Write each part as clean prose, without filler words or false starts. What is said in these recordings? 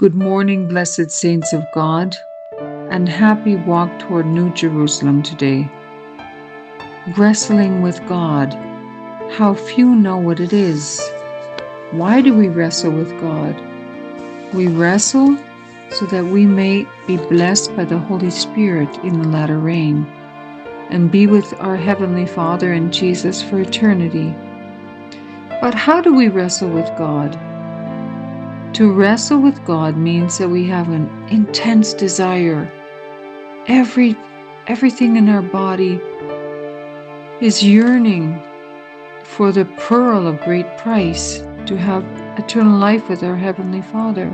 Good morning, blessed saints of God, and happy walk toward New Jerusalem today. Wrestling with God. How few know what it is. Why do we wrestle with God? We wrestle so that we may be blessed by the Holy Spirit in the latter rain and be with our Heavenly Father and Jesus for eternity. But how do we wrestle with God? To wrestle with God means that we have an intense desire. Everything in our body is yearning for the pearl of great price, to have eternal life with our Heavenly Father.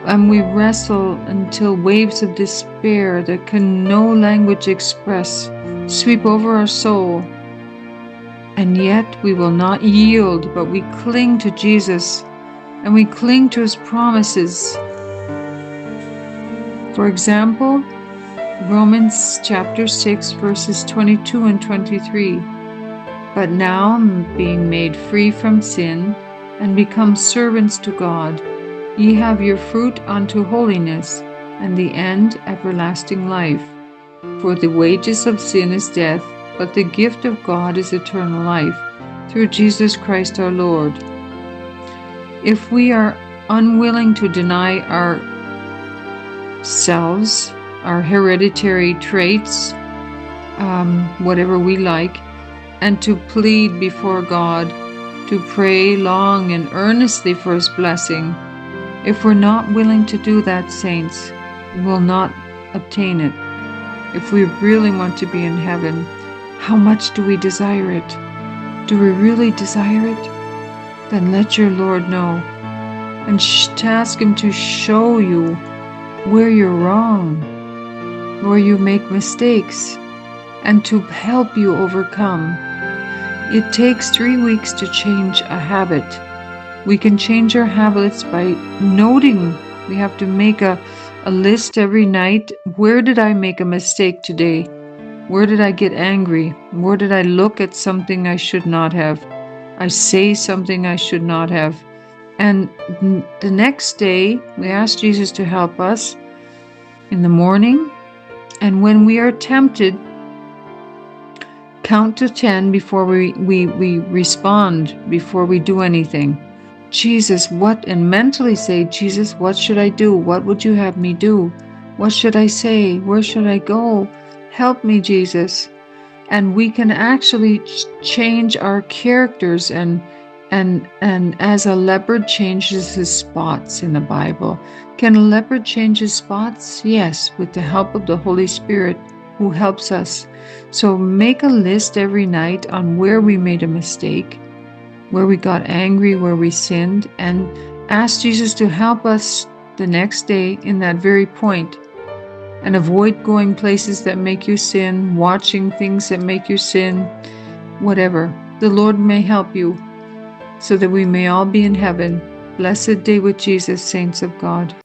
And we wrestle until waves of despair that can no language express sweep over our soul. And yet we will not yield, but we cling to Jesus and we cling to His promises. For example, Romans chapter 6, verses 22 and 23. But now, being made free from sin, and become servants to God, ye have your fruit unto holiness, and the end everlasting life. For the wages of sin is death, but the gift of God is eternal life, through Jesus Christ our Lord. If we are unwilling to deny ourselves, our hereditary traits, whatever we like, and to plead before God, to pray long and earnestly for His blessing, if we're not willing to do that, saints, we will not obtain it. If we really want to be in heaven, how much do we desire it? Do we really desire it? Then let your Lord know and ask Him to show you where you're wrong, where you make mistakes, and to help you overcome. It takes 3 weeks to change a habit. We can change our habits by noting. We have to make a list every night. Where did I make a mistake today? Where did I get angry? Where did I look at something I should not have? I say something I should not have. And the next day, we ask Jesus to help us in the morning. And when we are tempted, count to 10 before we respond, before we do anything. Jesus, and mentally say, Jesus, what should I do? What would you have me do? What should I say? Where should I go? Help me, Jesus. And we can actually change our characters, and as a leopard changes his spots in the Bible. Can a leopard change his spots? Yes, with the help of the Holy Spirit who helps us. So make a list every night on where we made a mistake, where we got angry, where we sinned, and ask Jesus to help us the next day in that very point. And avoid going places that make you sin, watching things that make you sin, whatever. The Lord may help you so that we may all be in heaven. Blessed day with Jesus, saints of God.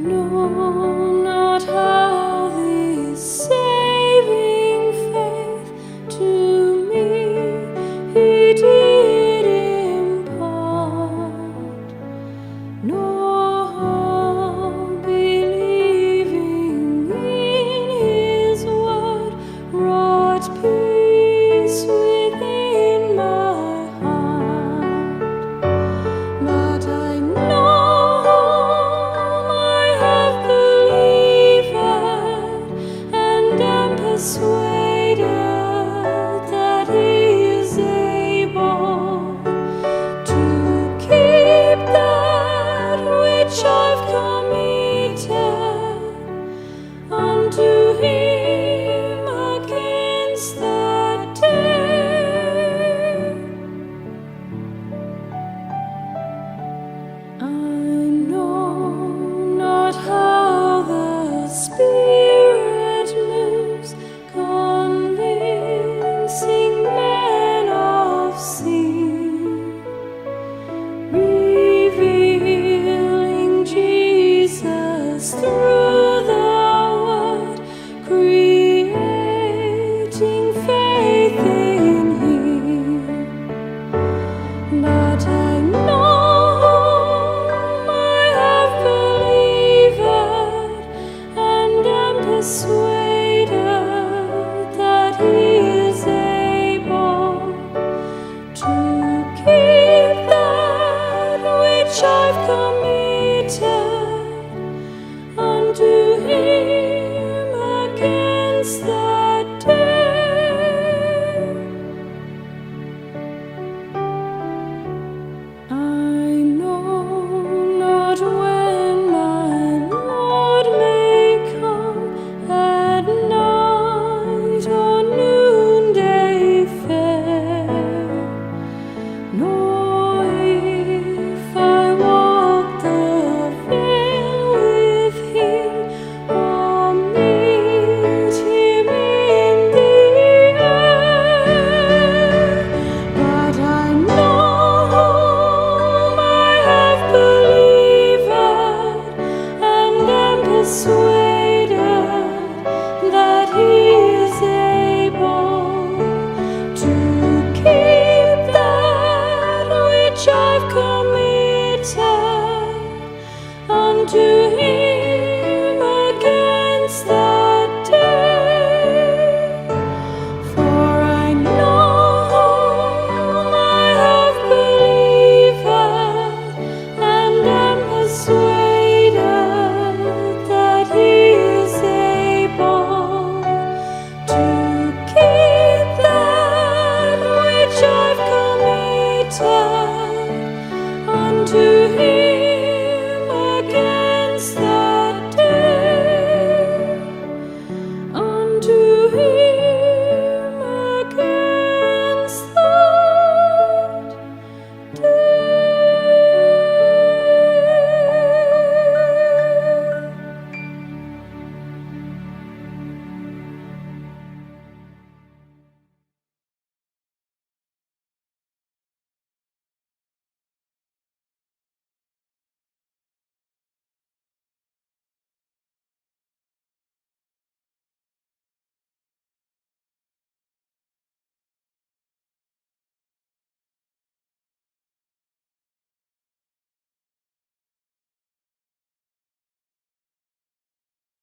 know not how this saving faith to me He did impart, nor how believing in His word wrought peace within my heart. But I know I have believed and am persuaded that He is able to keep that which I've committed unto Him against that day. I know not how the Spirit moves, convincing men of sin, revealing Jesus through the Word, creating faith in Him. But I know I have believed and am persuaded that He is able to keep that which I've committed unto Him against that day. I know not when my Lord may come, at night or noonday fair, nor if I walk the vale with Him or meet Him in the air. But I know I have believed and am persuaded